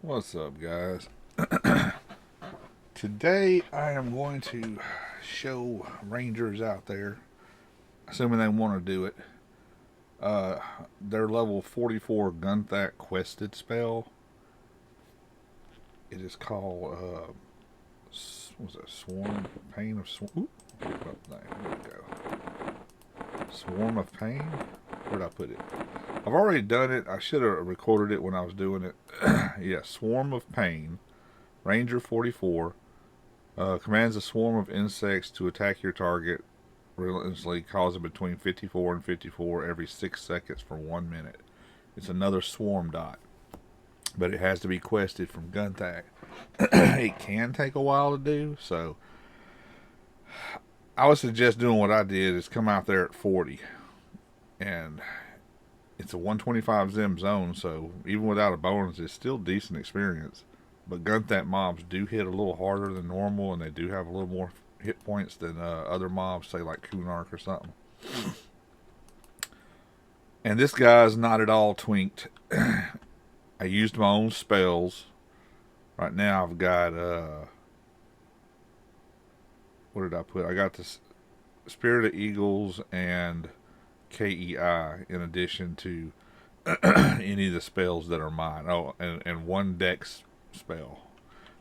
What's up, guys? Today I am going to show rangers out there, assuming they want to do it, uh, their level 44 Gunthak quested spell. It is called, what's that, Swarm of Pain of Swarm? There we go. Swarm of Pain? Where'd I put it? I've already done it. I should have recorded it when I was doing it. Yeah, Swarm of Pain, Ranger 44. Commands a swarm of insects to attack your target relentlessly, causing between 54 and 54 every 6 seconds for 1 minute. It's another swarm dot, but it has to be quested from Gunthak. It can take a while to do, so I would suggest doing what I did is come out there at 40, and it's a 125 zim zone, so even without a bonus, it's still decent experience. But Gunthak mobs do hit a little harder than normal, and they do have a little more hit points than other mobs, say like Kunark or something. And this guy's not at all twinked. I used my own spells. Right now I've got, what did I put? I got the Spirit of Eagles and KEI in addition to any of the spells that are mine. Oh, and one Dex spell,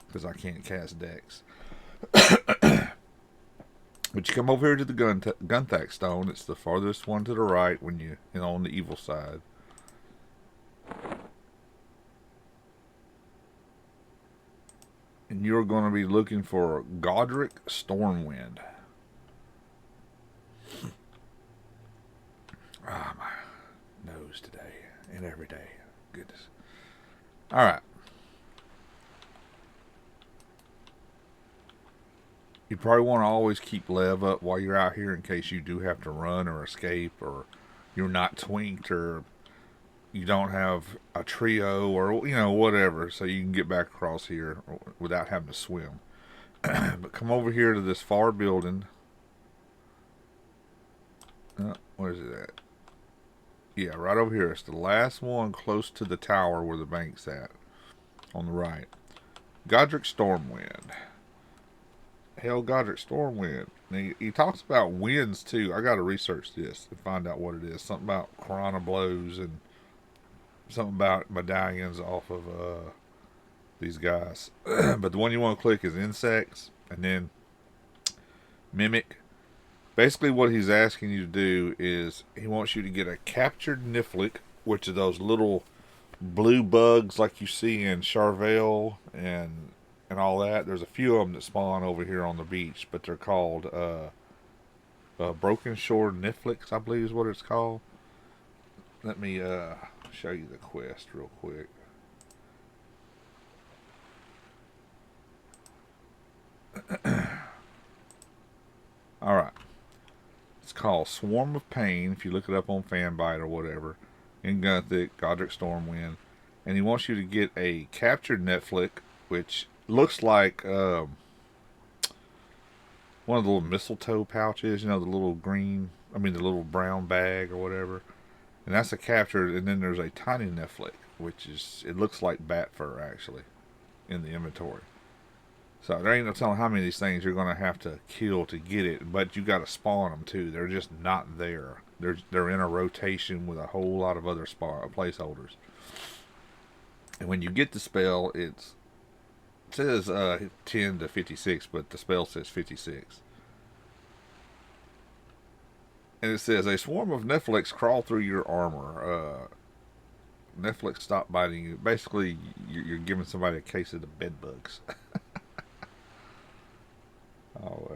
because I can't cast Dex. But you come over here to the Gunthak stone. It's the farthest one to the right when you on the evil side. And you're going to be looking for Godric Stormwind. Ah, my nose today and every day. Goodness. All right. You probably want to always keep Lev up while you're out here in case you do have to run or escape, or you're not twinked, or you don't have a trio, or whatever, so you can get back across here without having to swim. But come over here to this far building. Where is it at? Yeah, right over here. It's the last one close to the tower where the bank's at, on the right. Godric Stormwind. Hell, Godric Stormwind. He talks about winds too. I got to research this and find out what it is. Something about Corona blows and something about medallions off of these guys. But the one you want to click is insects, and then mimic. Basically, what he's asking you to do is he wants you to get a captured Niflick, which are those little blue bugs like you see in Charvel and all that. There's a few of them that spawn over here on the beach, but they're called Broken Shore Niflicks, I believe is what it's called. Let me show you the quest real quick. Alright. It's called Swarm of Pain, if you look it up on Fanbite or whatever, in Gunthak, Godric Stormwind. And he wants you to get a captured Niflick, which looks like one of the little mistletoe pouches, the little the little brown bag or whatever. And that's a captured, and then there's a tiny Niflick, which it looks like bat fur actually, in the inventory. So there ain't no telling how many of these things you're going to have to kill to get it, but you got to spawn them too. They're just not there. They're in a rotation with a whole lot of other placeholders. And when you get the spell, it says 10 to 56, but the spell says 56. And it says, a swarm of Niflicks crawl through your armor. Niflicks stop biting you. Basically, you're giving somebody a case of the bed bugs. Oh,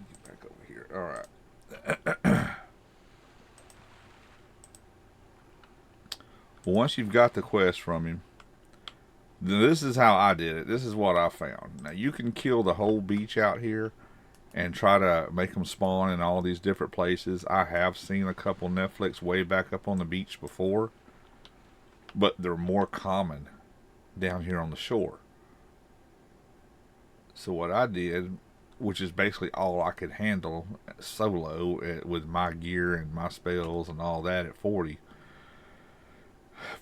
get back over here. Alright. Well, once you've got the quest from him, this is how I did it. This is what I found. Now, you can kill the whole beach out here and try to make them spawn in all these different places. I have seen a couple Niflicks way back up on the beach before, but they're more common down here on the shore. So what I did, which is basically all I could handle solo with my gear and my spells and all that at 40,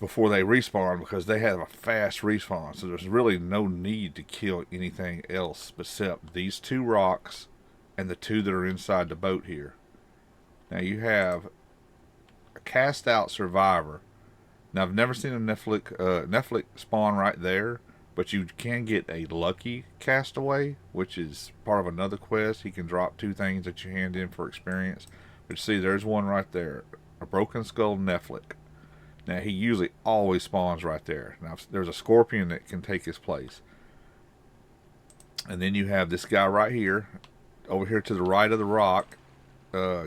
before they respawn, because they have a fast respawn. So there's really no need to kill anything else except these 2 rocks and the 2 that are inside the boat here. Now you have a cast out survivor. Now I've never seen a Netflix spawn right there, but you can get a lucky castaway, which is part of another quest. He can drop 2 things that you hand in for experience. But see, there's one right there, a broken skull Netflix. Now he usually always spawns right there. Now there's a scorpion that can take his place. And then you have this guy right here, over here to the right of the rock,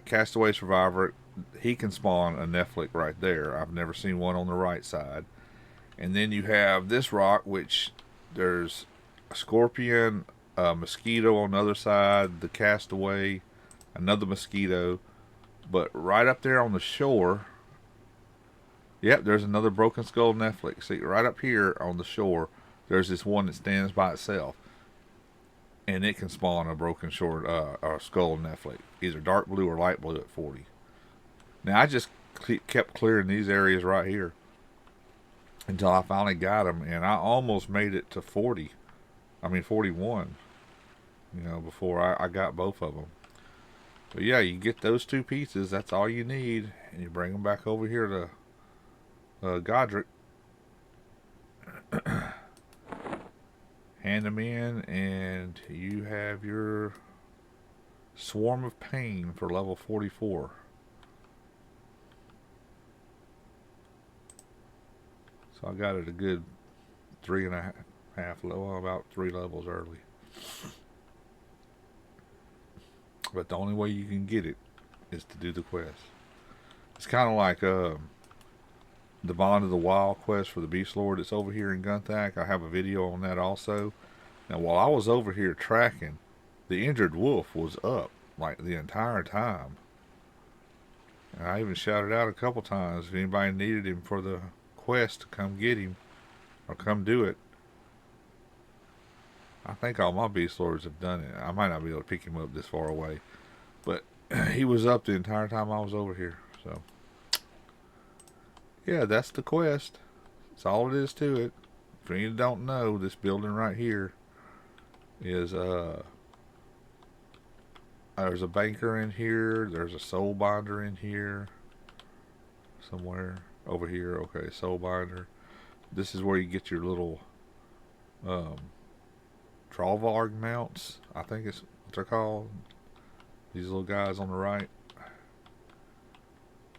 castaway survivor. He can spawn a Netflix right there. I've never seen one on the right side. And then you have this rock, which there's a scorpion, a mosquito on the other side, the castaway, another mosquito. But right up there on the shore, yep, there's another broken skull Netflix. See, right up here on the shore, there's this one that stands by itself. And it can spawn a broken skull Netflix, either dark blue or light blue at 40. Now, I just kept clearing these areas right here until I finally got them, and I almost made it to 40. I mean 41, before I got both of them. But yeah, you get those 2 pieces, that's all you need, and you bring them back over here to Godric. Hand them in, and you have your Swarm of Pain for level 44. So I got it a good 3.5 level, about 3 levels early. But the only way you can get it is to do the quest. It's kind of like the Bond of the Wild quest for the Beast Lord that's over here in Gunthak. I have a video on that also. Now, while I was over here tracking, the injured wolf was up like the entire time. And I even shouted out a couple times if anybody needed him for the quest to come get him or come do it. I think all my Beast Lords have done it. I might not be able to pick him up this far away, but he was up the entire time I was over here. So yeah, that's the quest. That's all it is to it. For you don't know, this building right here is there's a banker in here, there's a soul binder in here somewhere over here. Okay, soul binder. This is where you get your little Trollvarg mounts, I think it's what they're called. These little guys on the right.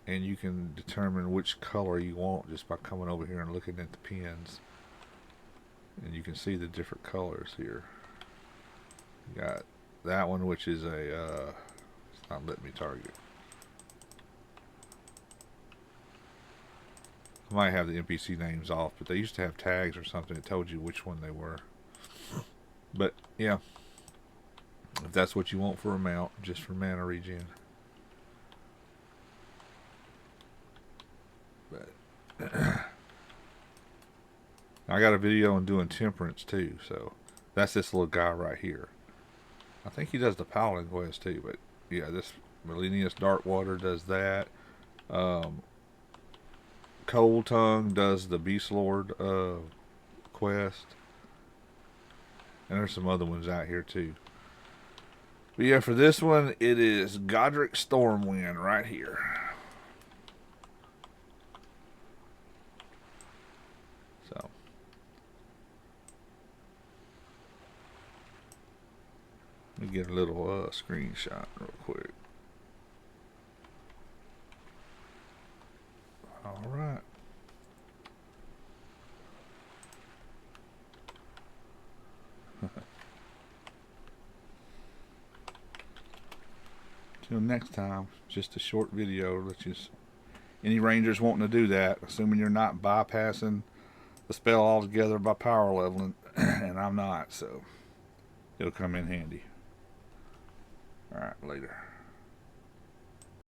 And you can determine which color you want just by coming over here and looking at the pins. And you can see the different colors here. You got that one, which is a it's not letting me target. I might have the NPC names off, but they used to have tags or something that told you which one they were. But yeah, if that's what you want for a mount, just for mana regen. But I got a video on doing temperance too, so that's this little guy right here. I think he does the Paladin quest too, but yeah, this Melinius Darkwater does that. Cold Tongue does the Beast Lord quest. And there's some other ones out here too. But yeah, for this one, it is Godric Stormwind right here. So let me get a little screenshot real quick. All right. Till next time, just a short video. Let's just any rangers wanting to do that, assuming you're not bypassing the spell altogether by power leveling, and I'm not, so it'll come in handy. All right, later.